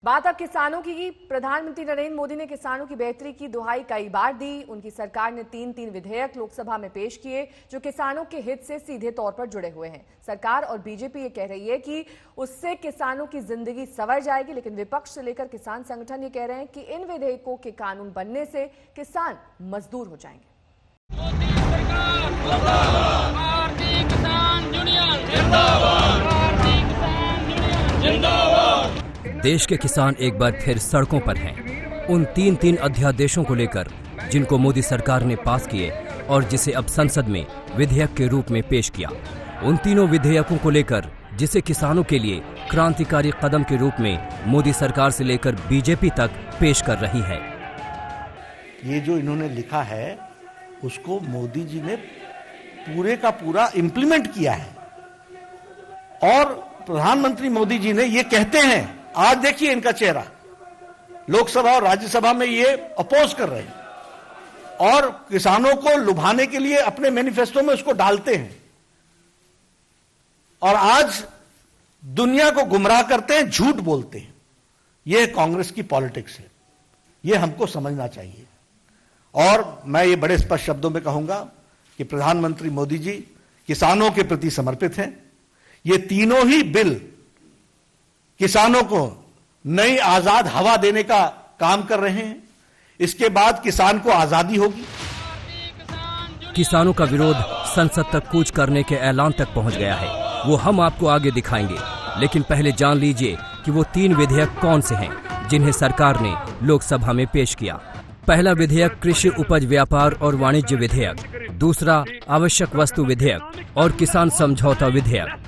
बात अब किसानों की। प्रधानमंत्री नरेंद्र मोदी ने किसानों की बेहतरी की दुहाई कई बार दी। उनकी सरकार ने तीन विधेयक लोकसभा में पेश किए जो किसानों के हित से सीधे तौर पर जुड़े हुए हैं। सरकार और बीजेपी ये कह रही है कि उससे किसानों की जिंदगी संवर जाएगी, लेकिन विपक्ष से लेकर किसान संगठन ये कह रहे हैं कि इन विधेयकों के कानून बनने से किसान मजदूर हो जाएंगे। देश के किसान एक बार फिर सड़कों पर हैं। उन तीन अध्यादेशों को लेकर जिनको मोदी सरकार ने पास किए और जिसे अब संसद में विधेयक के रूप में पेश किया। उन तीनों विधेयकों को लेकर जिसे किसानों के लिए क्रांतिकारी कदम के रूप में मोदी सरकार से लेकर बीजेपी तक पेश कर रही है। ये जो इन्होंने लिखा है उसको मोदी जी ने पूरे का पूरा इंप्लीमेंट किया है और प्रधानमंत्री मोदी जी ने ये कहते हैं, आज देखिए इनका चेहरा, लोकसभा और राज्यसभा में ये अपोज कर रहे हैं और किसानों को लुभाने के लिए अपने मैनिफेस्टो में उसको डालते हैं और आज दुनिया को गुमराह करते हैं, झूठ बोलते हैं। ये कांग्रेस की पॉलिटिक्स है, ये हमको समझना चाहिए। और मैं ये बड़े स्पष्ट शब्दों में कहूंगा कि प्रधानमंत्री मोदी जी किसानों के प्रति समर्पित हैं। ये तीनों ही बिल किसानों को नई आजाद हवा देने का काम कर रहे हैं। इसके बाद किसान को आजादी होगी। किसानों का विरोध संसद तक कूच करने के ऐलान तक पहुंच गया है। वो हम आपको आगे दिखाएंगे, लेकिन पहले जान लीजिए कि वो तीन विधेयक कौन से हैं जिन्हें सरकार ने लोकसभा में पेश किया। पहला विधेयक कृषि उपज व्यापार और वाणिज्य विधेयक, दूसरा आवश्यक वस्तु विधेयक और किसान समझौता विधेयक।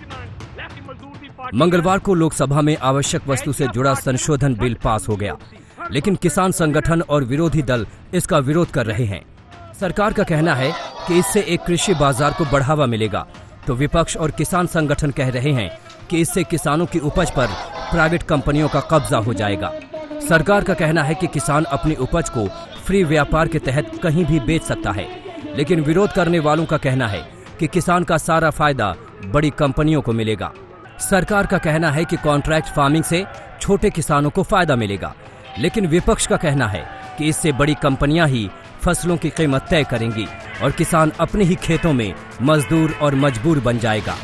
मंगलवार को लोकसभा में आवश्यक वस्तु से जुड़ा संशोधन बिल पास हो गया, लेकिन किसान संगठन और विरोधी दल इसका विरोध कर रहे हैं। सरकार का कहना है कि इससे एक कृषि बाजार को बढ़ावा मिलेगा, तो विपक्ष और किसान संगठन कह रहे हैं कि इससे किसानों की उपज पर प्राइवेट कंपनियों का कब्जा हो जाएगा। सरकार का कहना है कि किसान अपनी उपज को फ्री व्यापार के तहत कहीं भी बेच सकता है, लेकिन विरोध करने वालों का कहना है कि किसान का सारा फायदा बड़ी कंपनियों को मिलेगा। सरकार का कहना है कि कॉन्ट्रैक्ट फार्मिंग से छोटे किसानों को फायदा मिलेगा, लेकिन विपक्ष का कहना है कि इससे बड़ी कंपनियां ही फसलों की कीमत तय करेंगी और किसान अपने ही खेतों में मजदूर और मजबूर बन जाएगा।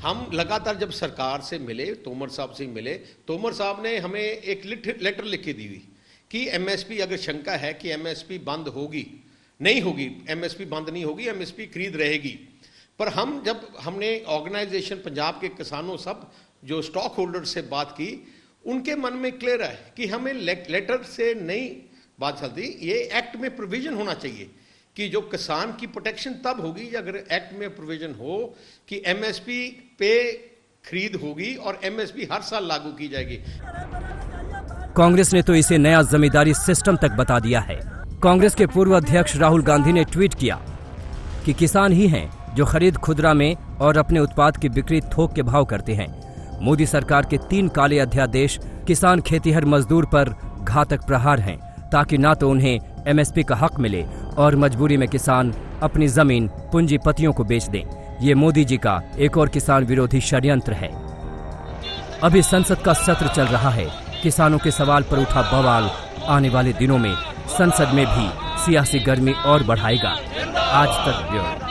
हम लगातार जब सरकार से मिले, तोमर साहब से मिले, तोमर साहब ने हमें एक लेटर लिख के दी हुई कि एमएसपी, अगर शंका है कि एमएसपी बंद होगी, नहीं होगी, एमएसपी बंद नहीं होगी, एमएसपी खरीद रहेगी। पर हमने ऑर्गेनाइजेशन पंजाब के किसानों सब जो स्टॉक होल्डर से बात की, उनके मन में क्लियर है कि हमें लेटर से नहीं बात चलती। ये एक्ट में प्रोविजन होना चाहिए कि जो किसान की प्रोटेक्शन तब होगी अगर एक्ट में प्रोविजन हो कि एमएसपी पे खरीद होगी और एमएसपी हर साल लागू की जाएगी। कांग्रेस ने तो इसे नया जमींदारी सिस्टम तक बता दिया है। कांग्रेस के पूर्व अध्यक्ष राहुल गांधी ने ट्वीट किया कि किसान ही हैं जो खरीद खुदरा में और अपने उत्पाद की बिक्री थोक के भाव करते हैं। मोदी सरकार के 3 काले अध्यादेश किसान खेतीहर मजदूर पर घातक प्रहार हैं, ताकि ना तो उन्हें एमएसपी का हक मिले और मजबूरी में किसान अपनी जमीन पूंजीपतियों को बेच दें। ये मोदी जी का एक और किसान विरोधी षड्यंत्र है। अभी संसद का सत्र चल रहा है। किसानों के सवाल पर उठा बवाल आने वाले दिनों में संसद में भी सियासी गर्मी और बढ़ाएगा। आज तक ब्यूरो।